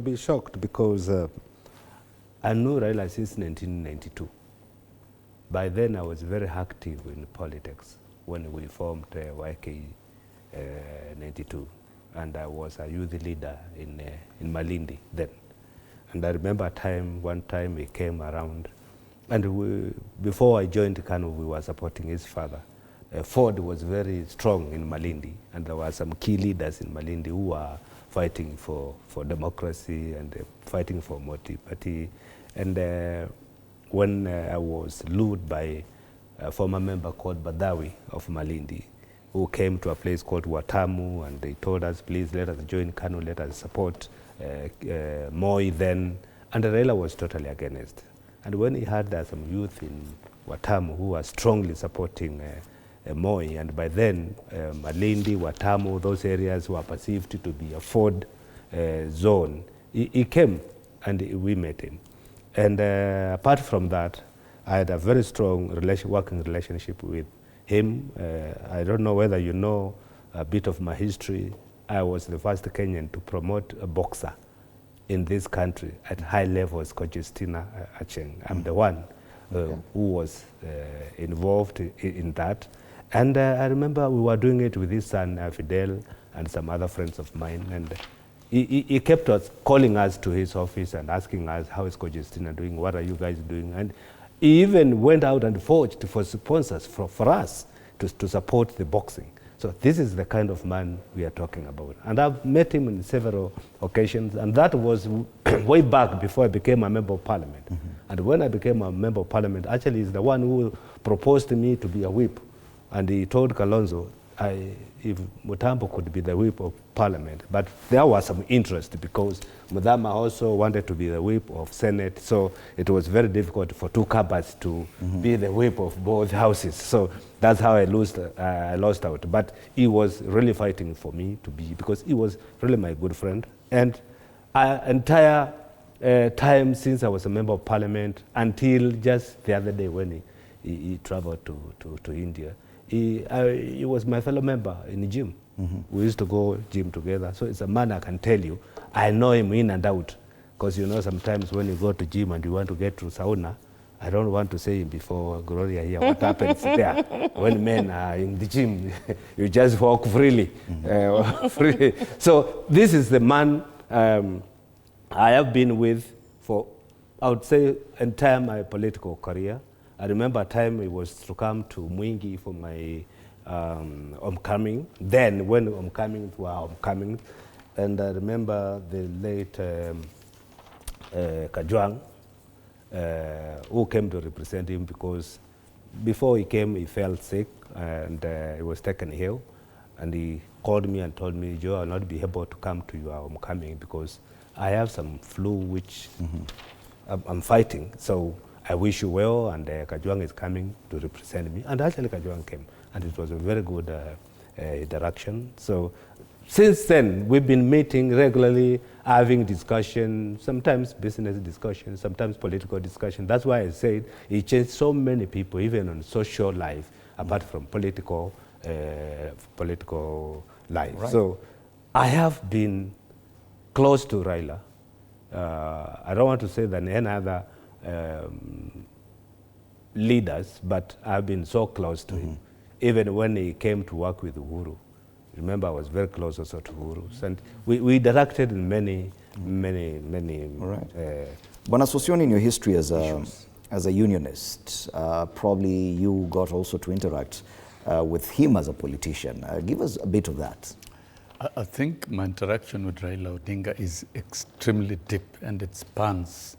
Be shocked because I knew Raila since 1992. By then I was very active in politics when we formed YK 92, and I was a youth leader in Malindi then. And I remember one time he came around, and before I joined KANU, we were supporting his father. Ford was very strong in Malindi, and there were some key leaders in Malindi who were fighting for democracy and fighting for multi-party. And when I was lured by a former member called Badawi of Malindi, who came to a place called Mutambu, and they told us, please let us join KANU, let us support Moi then. And Raila was totally against. And when he had some youth in Mutambu who were strongly supporting Moi, and by then Malindi, Mutambu, those areas were perceived to be a Ford zone. He came and we met him. And apart from that, I had a very strong working relationship with him. I don't know whether you know a bit of my history. I was the first Kenyan to promote a boxer in this country at high levels, Justina Acheng. I'm the one who was involved in that. And I remember we were doing it with his son, Fidel, and some other friends of mine. And he kept us calling us to his office and asking us, how is Justina doing? What are you guys doing? And he even went out and forged for sponsors for us to support the boxing. So this is the kind of man we are talking about. And I've met him on several occasions, and that was way back before I became a member of parliament. And when I became a member of parliament, actually he's the one who proposed to me to be a whip. And he told Kalonzo, if Mutambu could be the whip of parliament. But there was some interest because Mudama also wanted to be the whip of Senate. So it was very difficult for two cabas to be the whip of both houses. So that's how I lost out. But he was really fighting for me to be, because he was really my good friend. And entire time since I was a member of parliament until just the other day when he traveled to India, he was my fellow member in the gym. We used to go gym together. So it's a man I can tell you, I know him in and out. Because you know, sometimes when you go to gym and you want to get to sauna, I don't want to say before Gloria here what happens there. When men are in the gym, you just walk freely. Freely. So this is the man I have been with for, I would say, entire my political career. I remember a time it was to come to Mwingi for my homecoming. Then when homecoming were homecoming, and I remember the late Kajwang, who came to represent him, because before he came he fell sick and he was taken ill, and he called me and told me, Joe, I'll not be able to come to your homecoming because I have some flu which I'm fighting. So I wish you well, and Kajwang is coming to represent me. And actually Kajwang came, and it was a very good interaction. So since then, we've been meeting regularly, having discussion, sometimes business discussion, sometimes political discussion. That's why I said he changed so many people, even on social life, apart from political life. Right. So I have been close to Raila. I don't want to say that any other leaders, but I've been so close to him. Even when he came to work with Uhuru, remember I was very close also to Uhuru. And we interacted in many. Right. Bwana Sossion, in your history as a unionist, probably you got also to interact with him as a politician. Give us a bit of that. I think my interaction with Raila Odinga is extremely deep, and it spans